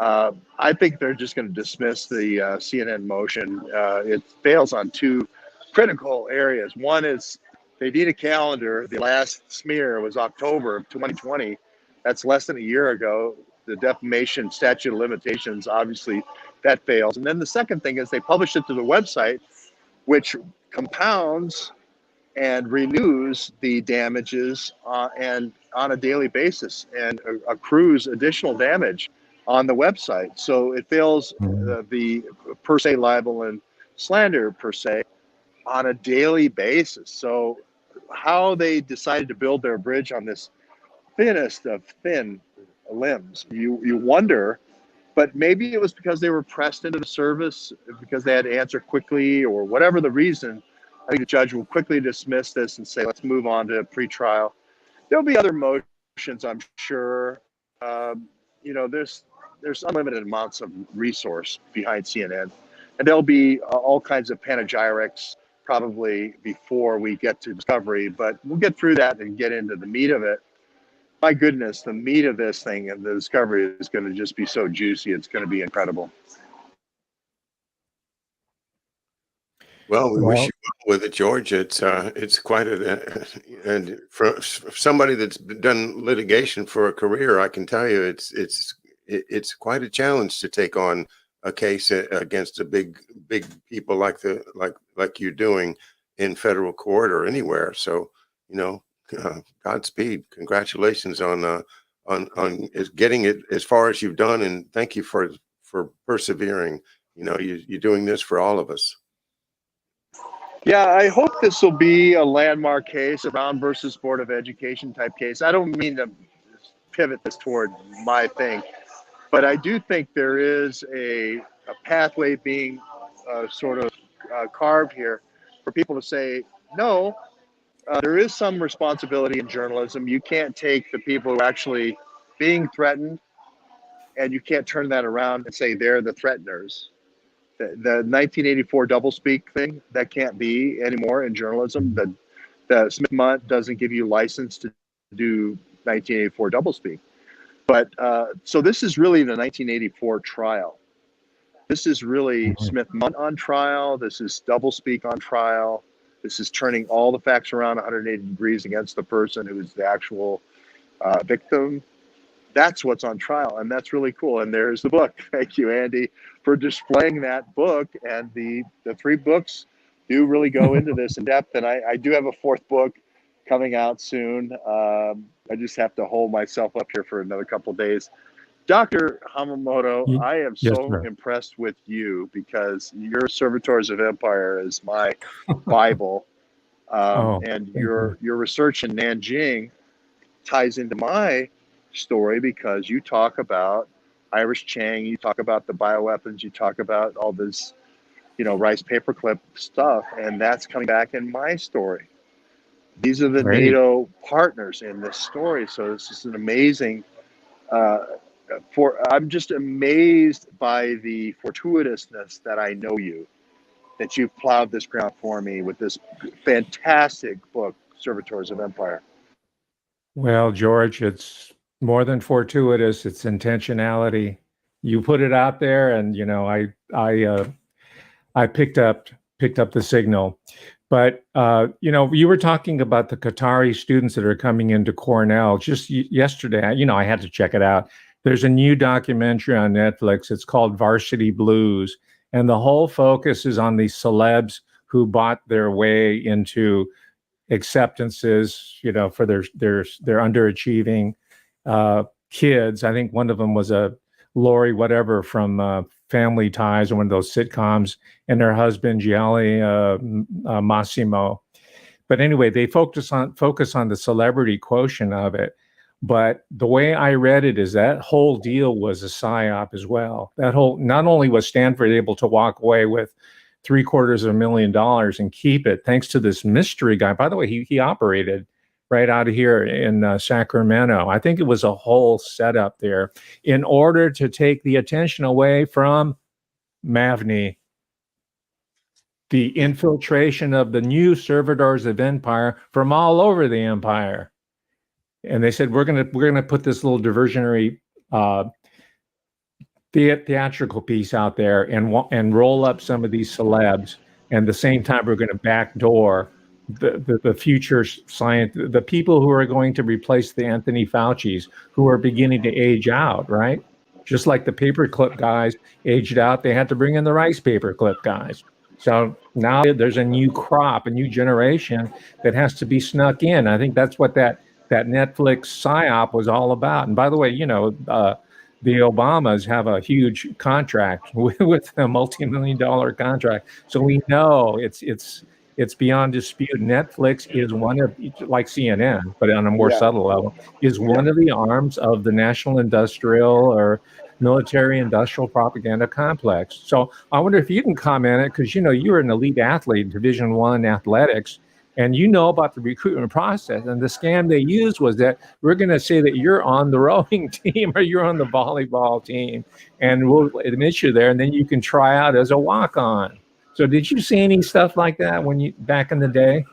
I think they're just going to dismiss the CNN motion. It fails on two critical areas. One is they need a calendar. The last smear was October of 2020. That's less than a year ago. The defamation statute of limitations, obviously, that fails. And then the second thing is they published it to the website, which compounds and renews the damages and on a daily basis and accrues additional damage on the website. So it fails the per se libel and slander per se on a daily basis. So how they decided to build their bridge on this thinnest of thin limbs, you wonder, but maybe it was because they were pressed into the service because they had to answer quickly or whatever the reason. I think the judge will quickly dismiss this and say, let's move on to pretrial. There'll be other motions, I'm sure. There's unlimited amounts of resource behind CNN, and there'll be all kinds of panegyrics probably before we get to discovery, but we'll get through that and get into the meat of it. My goodness, the meat of this thing and the discovery is going to just be so juicy. It's going to be incredible. Well, we wish you well with it, George. It's quite and for somebody that's done litigation for a career, I can tell you it's quite a challenge to take on a case against a big people like you're doing in federal court or anywhere. So, Godspeed. Congratulations on getting it as far as you've done, and thank you for persevering. You're doing this for all of us. Yeah, I hope this will be a landmark case, a Brown versus Board of Education type case. I don't mean to pivot this toward my thing, but I do think there is a pathway being sort of carved here for people to say, no, there is some responsibility in journalism. You can't take the people who are actually being threatened and you can't turn that around and say they're the threateners. The 1984 doublespeak thing, that can't be anymore in journalism. The Smith-Mundt doesn't give you license to do 1984 doublespeak. But so this is really the 1984 trial. This is really Smith-Mundt on trial. This is doublespeak on trial. This is turning all the facts around 180 degrees against the person who is the actual victim. That's what's on trial, and that's really cool. And there's the book. Thank you, Andy, for displaying that book. And the three books do really go into this in depth. And I do have a fourth book coming out soon. I just have to hold myself up here for another couple of days. Dr. Hamamoto, I am so impressed with you because your Servitors of Empire is my Bible. And your research in Nanjing ties into my story because you talk about Irish Chang, you talk about the bioweapons, you talk about all this, Rice paperclip stuff, and that's coming back in my story. These are the NATO partners in this story, so this is an amazing. I'm just amazed by the fortuitousness that I know you, that you've plowed this ground for me with this fantastic book, Servitors of Empire. Well, George, it's more than fortuitous, it's intentionality. You put it out there, and I picked up the signal. But you were talking about the Qatari students that are coming into Cornell. Just yesterday, I had to check it out. There's a new documentary on Netflix. It's called Varsity Blues, and the whole focus is on these celebs who bought their way into acceptances, for their underachieving kids. I think one of them was a Lori whatever from Family Ties, or one of those sitcoms, and her husband Gialli Massimo. But anyway, they focus on the celebrity quotient of it. But the way I read it is that whole deal was a psyop as well. Not only was Stanford able to walk away with $750,000 and keep it, thanks to this mystery guy. By the way, he operated right out of here in Sacramento. I think it was a whole setup there in order to take the attention away from Mavni, the infiltration of the new servitors of empire from all over the empire. And they said, we're gonna put this little diversionary theatrical piece out there and roll up some of these celebs, and at the same time we're going to backdoor the future science, the people who are going to replace the Anthony Fauci's, who are beginning to age out, right? Just like the paperclip guys aged out, they had to bring in the rice paperclip guys. So now there's a new crop, a new generation that has to be snuck in. I think that's what that Netflix psyop was all about. And by the way, the Obamas have a huge contract with a multi-million-dollar contract. So we know it's beyond dispute. Netflix is one of, like CNN, but on a more subtle level, is one of the arms of the national industrial or military industrial propaganda complex. So I wonder if you can comment on it, because you're an elite athlete, Division I athletics, and you know about the recruitment process. And the scam they used was that we're going to say that you're on the rowing team or you're on the volleyball team, and we'll admit you there, and then you can try out as a walk-on. So did you see any stuff like that back in the day?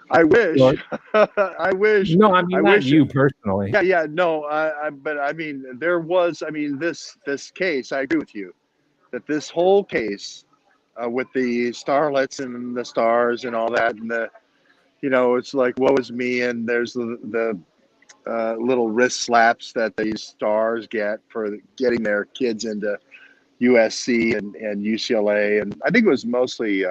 I wish. I wish. No, I mean, not you personally. Yeah. No, but I mean, there was. I mean, this case. I agree with you that this whole case with the starlets and the stars and all that, and it's like, woe is me, and there's the little wrist slaps that these stars get for getting their kids into USC and UCLA, and I think it was mostly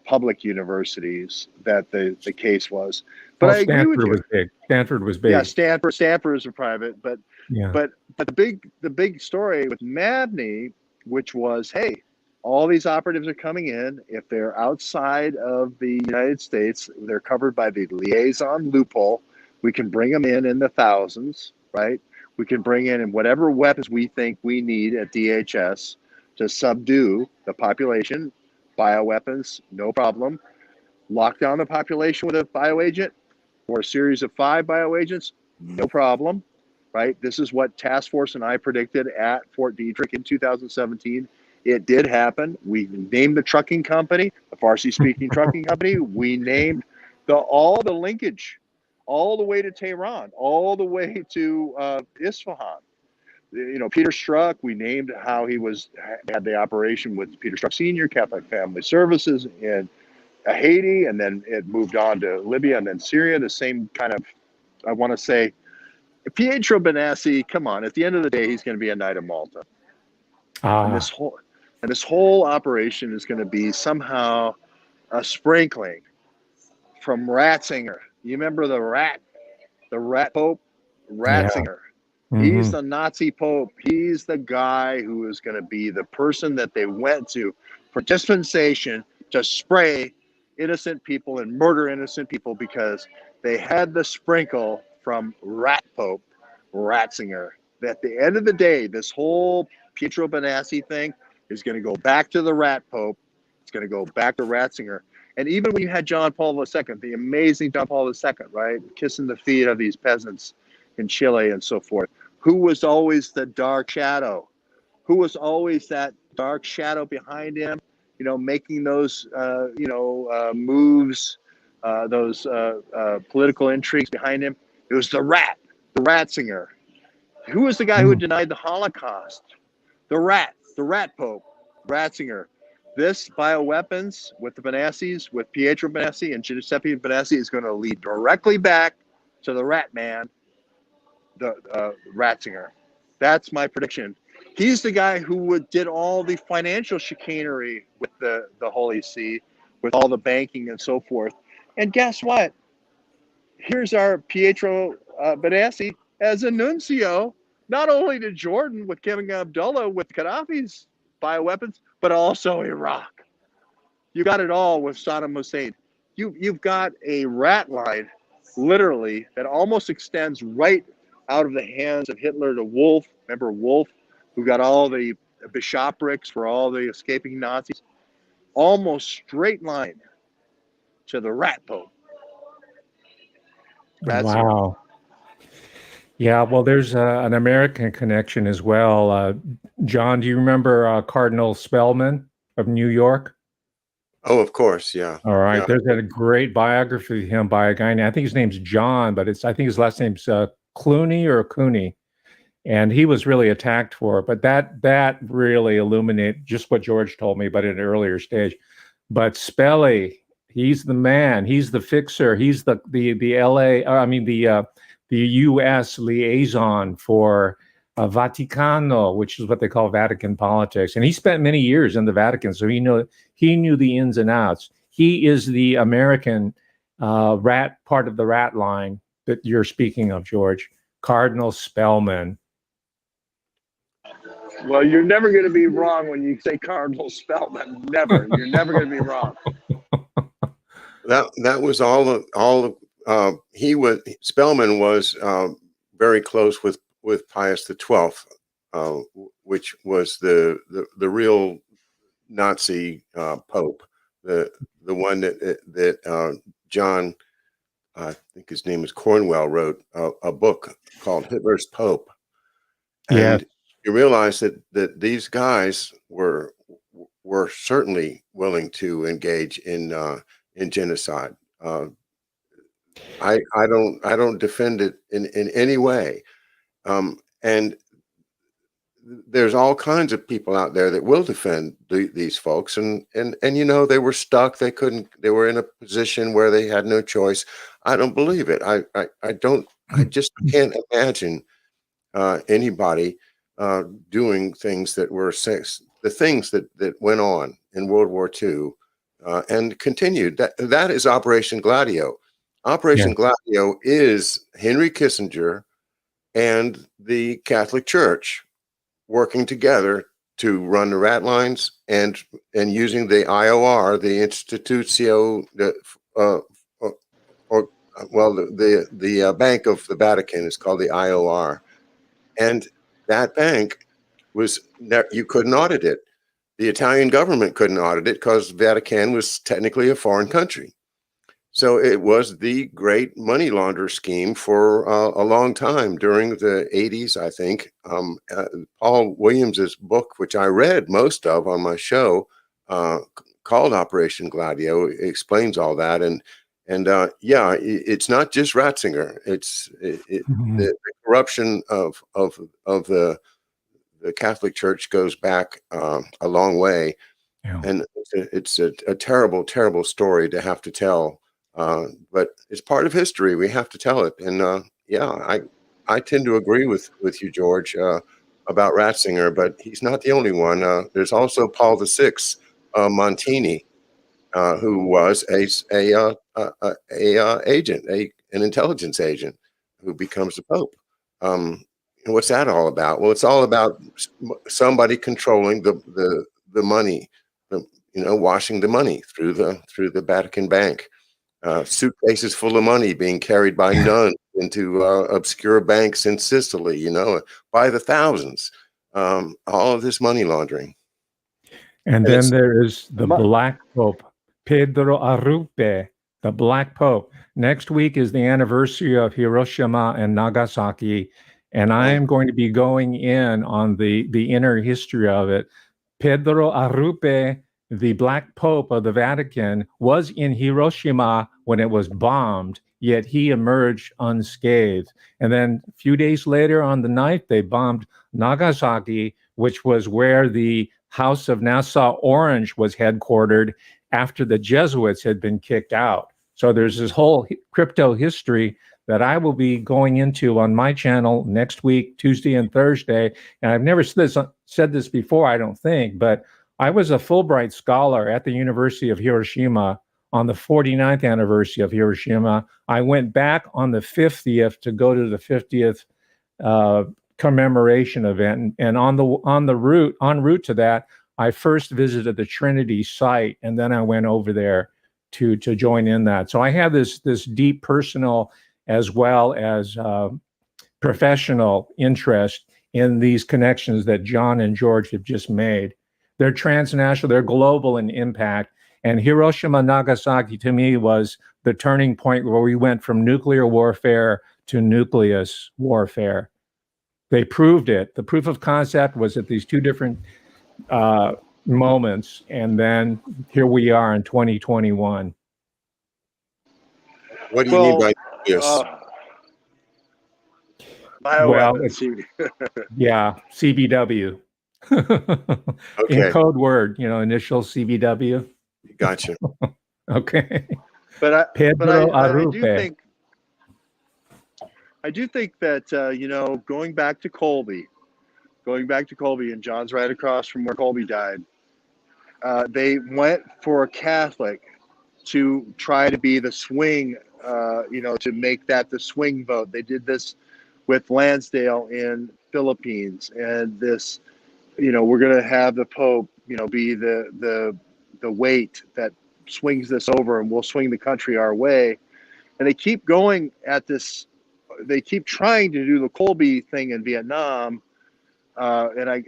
public universities that the case was. But I agree with you. Stanford was big. Yeah, Stanford is a private, but the big story with Mabney, which was, hey, all these operatives are coming in. If they're outside of the United States, they're covered by the liaison loophole. We can bring them in the thousands, right? We can bring in whatever weapons we think we need at DHS to subdue the population. Bioweapons, no problem. Lock down the population with a bioagent or a series of 5 bioagents, no problem, right? This is what Task Force and I predicted at Fort Detrick in 2017. It did happen. We named the trucking company, the Farsi-speaking trucking company. We named all the linkage, all the way to Tehran, all the way to Isfahan. Peter Strzok, we named how he had the operation with Peter Strzok Sr., Catholic Family Services in Haiti, and then it moved on to Libya and then Syria. The same kind of, I want to say, Pietro Benassi, come on, at the end of the day, he's going to be a Knight of Malta. And this whole operation is going to be somehow a sprinkling from Ratzinger. You remember the rat Pope? Ratzinger. Yeah. Mm-hmm. He's the Nazi Pope. He's the guy who is going to be the person that they went to for dispensation to spray innocent people and murder innocent people because they had the sprinkle from Rat Pope, Ratzinger. At the end of the day, this whole Pietro Benassi thing is going to go back to the Rat Pope. It's going to go back to Ratzinger. And even when you had John Paul II, the amazing John Paul II, right, kissing the feet of these peasants in Chile and so forth, who was always the dark shadow? Who was always that dark shadow behind him, making those, moves, those political intrigues behind him? It was the Ratzinger. Who was the guy who denied the Holocaust? The Rat Pope, Ratzinger. This bioweapons with the Benassis, with Pietro Benassi and Giuseppe Benassi, is going to lead directly back to the Rat Man, the Ratzinger. That's my prediction. He's the guy who did all the financial chicanery with the Holy See, with all the banking and so forth. And guess what? Here's our Pietro Benassi as a nuncio, not only to Jordan with King Abdullah with Gaddafi's bioweapons, but also Iraq. You got it all with Saddam Hussein. You've got a rat line, literally, that almost extends right out of the hands of Hitler to Wolf. Remember Wolf, who got all the bishoprics for all the escaping Nazis? Almost straight line to the Rat Pope. Wow. Yeah, well, there's an American connection as well. John, do you remember Cardinal Spellman of New York? Oh, of course, yeah. All right, yeah. There's a great biography of him by a guy named, I think his name's John, but I think his last name's Clooney or Cooney. and he was really attacked for it. But that really illuminated just what George told me, but at an earlier stage. But Spelly, he's the man. He's the fixer. He's the U.S. liaison for Vaticano, which is what they call Vatican politics. And he spent many years in the Vatican, so he knew the ins and outs. He is the American part of the rat line that you're speaking of, George. Cardinal Spellman. Well, you're never going to be wrong when you say Cardinal Spellman. Never. You're never going to be wrong. That was Spellman was very close with Pius XII, which was the real Nazi Pope, the one that John, I think his name is Cornwell, wrote a book called Hitler's Pope. And you realize that these guys were certainly willing to engage in genocide. I don't defend it in any way. And there's all kinds of people out there that will defend these folks, and they were stuck. They were in a position where they had no choice. I don't believe it. I just can't imagine anybody doing things that were the things that went on in World War II and continued. That is Operation Gladio. Operation Gladio is Henry Kissinger and the Catholic Church working together to run the rat lines and using the IOR, the Institutio, the Bank of the Vatican is called the IOR, and that bank you couldn't audit it. The Italian government couldn't audit it because Vatican was technically a foreign country. So it was the great money launder scheme for a long time during the 80s, I think. Paul Williams's book, which I read most of on my show, called Operation Gladio, explains all that. And it's not just Ratzinger. It's the corruption of the Catholic Church goes back a long way, and it's a terrible, terrible story to have to tell. But it's part of history. We have to tell it. And I tend to agree with you, George, about Ratzinger, but he's not the only one. There's also Paul VI, Montini, who was an intelligence agent who becomes the Pope. And what's that all about? Well, it's all about somebody controlling the money, washing the money through the Vatican Bank. Suitcases full of money being carried by nuns into obscure banks in Sicily, by the thousands. All of this money laundering. And then there is the Black Pope, Pedro Arrupe, the Black Pope. Next week is the anniversary of Hiroshima and Nagasaki, and I am going to be going in on the inner history of it. Pedro Arrupe, the Black Pope of the Vatican, was in Hiroshima when it was bombed, yet he emerged unscathed. And then a few days later on the 9th, they bombed Nagasaki, which was where the House of Nassau-Orange was headquartered after the Jesuits had been kicked out. So there's this whole crypto history that I will be going into on my channel next week, Tuesday and Thursday. And I've never said this before, I don't think, but I was a Fulbright scholar at the University of Hiroshima on the 49th anniversary of Hiroshima. I went back on the 50th to go to the 50th commemoration event. And en route to that, I first visited the Trinity site, and then I went over there to join in that. So I have this deep personal as well as professional interest in these connections that John and George have just made. They're transnational, they're global in impact. And Hiroshima, Nagasaki, to me, was the turning point where we went from nuclear warfare to nucleus warfare. They proved it. The proof of concept was at these two different moments. And then here we are in 2021. What do you mean by nucleus? Bioweapons. Yeah, CBW. In Okay, code word, initial CBW. gotcha. Okay. But Pedro I Arrupe. do think that going back to Colby, and John's right across from where Colby died. They went for a Catholic to try to be the swing, to make that the swing vote. They did this with Lansdale in Philippines, and this, we're going to have the Pope, be the weight that swings this over, and we'll swing the country our way. And they keep going at this. They keep trying to do the Colby thing in Vietnam, and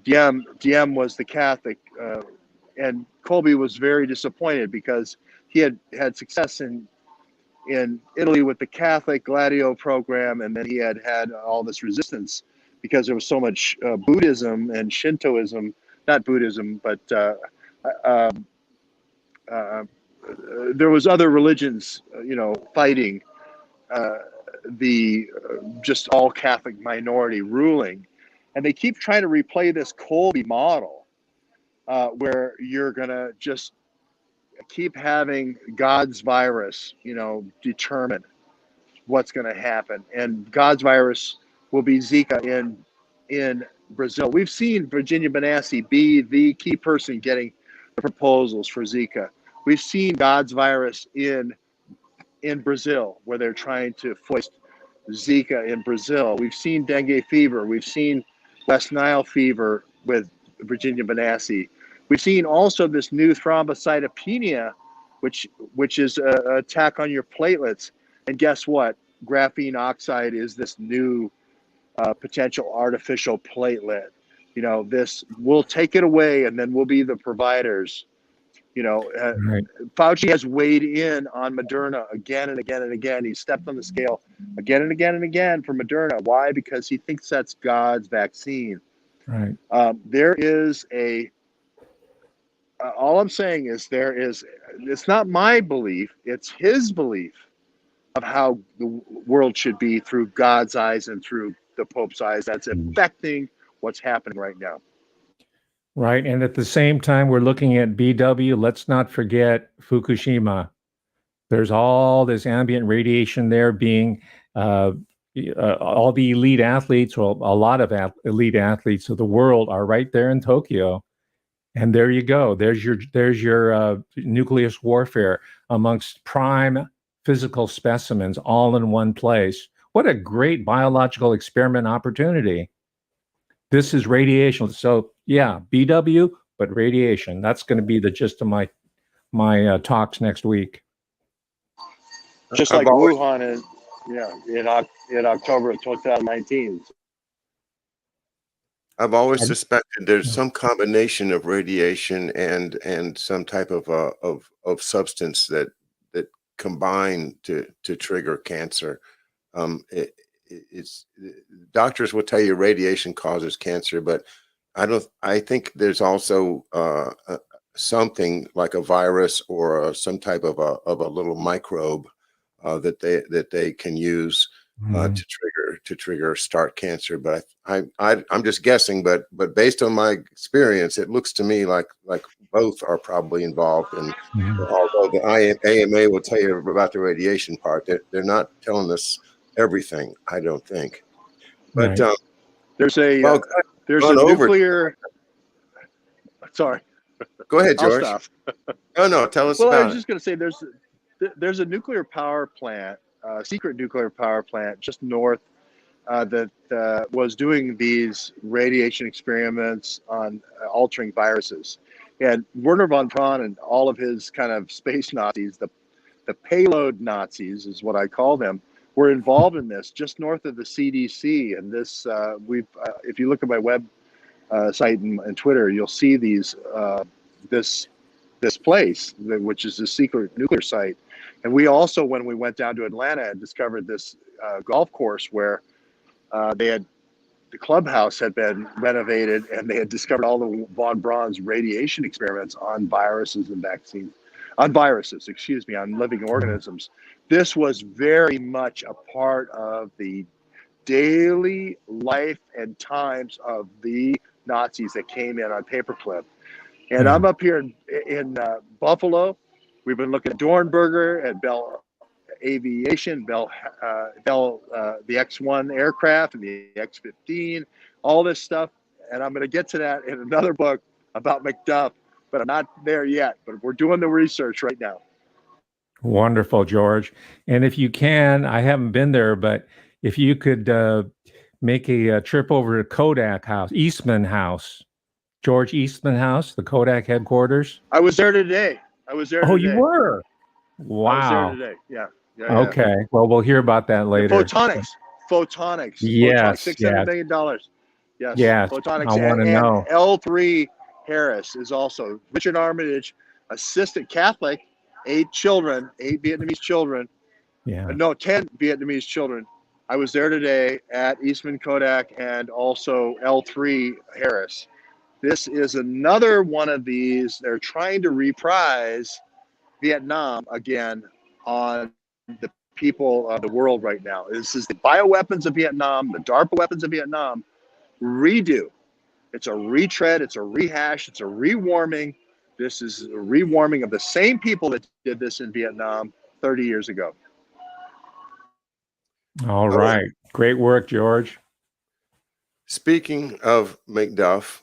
Diem was the Catholic, and Colby was very disappointed because he had success in Italy with the Catholic Gladio program, and then he had all this resistance because there was so much Buddhism and Shintoism, not Buddhism, but there was other religions, fighting the just all Catholic minority ruling, and they keep trying to replay this Colby model, where you're gonna just keep having God's virus, determine what's going to happen, and God's virus will be Zika in Brazil. We've seen Virginia Benassi be the key person getting the proposals for Zika. We've seen God's virus in Brazil, where they're trying to foist Zika in Brazil. We've seen dengue fever. We've seen West Nile fever with Virginia Benassi. We've seen also this new thrombocytopenia, which is an attack on your platelets. And guess what? Graphene oxide is this new potential artificial platelet. This, we'll take it away, and then we'll be the providers. Right. Fauci has weighed in on Moderna again and again and again. He stepped on the scale again and again and again for Moderna. Why? Because he thinks that's God's vaccine. Right. There is all I'm saying is it's not my belief, it's his belief of how the world should be through God's eyes and through the Pope's eyes. That's affecting what's happening right now. Right. And at the same time, we're looking at BW. Let's not forget Fukushima. There's all this ambient radiation there being all the elite athletes, well, a lot of elite athletes of the world are right there in Tokyo. And there you go. There's your nucleus warfare amongst prime physical specimens all in one place. What a great biological experiment opportunity. This is radiation. So yeah, BW, but radiation. That's going to be the gist of my talks next week. Just like Wuhan in October of 2019. I've always suspected there's some combination of radiation and some type of substance that combine to trigger cancer. It's doctors will tell you radiation causes cancer, but I think there's also something like a virus or some type of a little microbe that they can use to trigger start cancer. But I'm just guessing, but based on my experience, it looks to me like both are probably involved. And although the AMA will tell you about the radiation part, they're not telling us everything, I don't think. But Right. There's a nuclear. Sorry. Go ahead, George. I'll stop. No, tell us I about was just going to say there's a nuclear power plant, secret nuclear power plant just north that was doing these radiation experiments on altering viruses. And Werner von Braun and all of his kind of space Nazis, the payload Nazis is what I call them, were involved in this just north of the CDC. And this, if you look at my web site and Twitter, you'll see these this place, which is a secret nuclear site. And we also, when we went down to Atlanta, had discovered this golf course where the clubhouse had been renovated, and they had discovered all the von Braun's radiation experiments on viruses and vaccines, on living organisms. This was very much a part of the daily life and times of the Nazis that came in on paperclip. And I'm up here in Buffalo. We've been looking at Dornberger and Bell Aviation, Bell, the X-1 aircraft and the X-15, all this stuff. And I'm going to get to that in another book about McDuff, but I'm not there yet. But we're doing the research right now. Wonderful, George. And if you can, I haven't been there, but if you could make a trip over to Kodak House, Eastman House, George Eastman House, the Kodak headquarters. I was there today. Oh, you were? Wow. I was there today. Yeah. Okay. Well, we'll hear about that later. Photonics. Yes. $600 million. Yes. Yes. Photonics. I want to know. L3 Harris is also Richard Armitage, assistant Catholic, 8 Vietnamese children. Yeah. No, 10 Vietnamese children. I was there today at Eastman Kodak and also L3 Harris. This is another one of these. They're trying to reprise Vietnam again on the people of the world right now. This is the bioweapons of Vietnam, the DARPA weapons of Vietnam, redo. It's a retread, it's a rehash, it's a rewarming. This is a rewarming of the same people that did this in Vietnam 30 years ago. All right. Great work, George. Speaking of McDuff,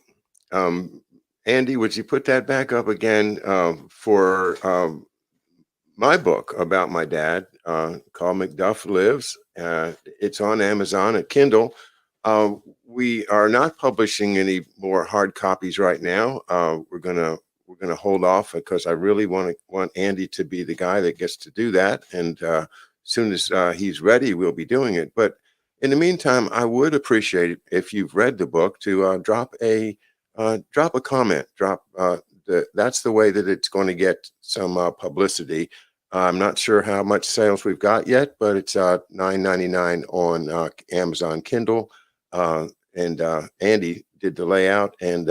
Andy, would you put that back up again for my book about my dad called McDuff Lives? It's on Amazon at Kindle. We are not publishing any more hard copies right now. We're gonna hold off because I really want Andy to be the guy that gets to do that. And as soon as he's ready, we'll be doing it. But in the meantime, I would appreciate it if you've read the book to drop a comment. That's the way that it's going to get some publicity. I'm not sure how much sales we've got yet, but it's $9.99 on Amazon Kindle. And Andy did the layout, and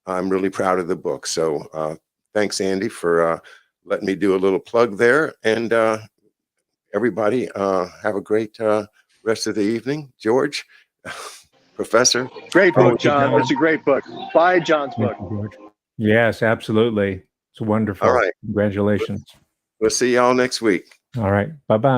I'm really proud of the book. So thanks, Andy, for letting me do a little plug there. And everybody, have a great rest of the evening. George, Professor. Great book, John. It's a great book. Buy John's book. George. Yes, absolutely. It's wonderful. All right. Congratulations. We'll see y'all next week. All right. Bye-bye.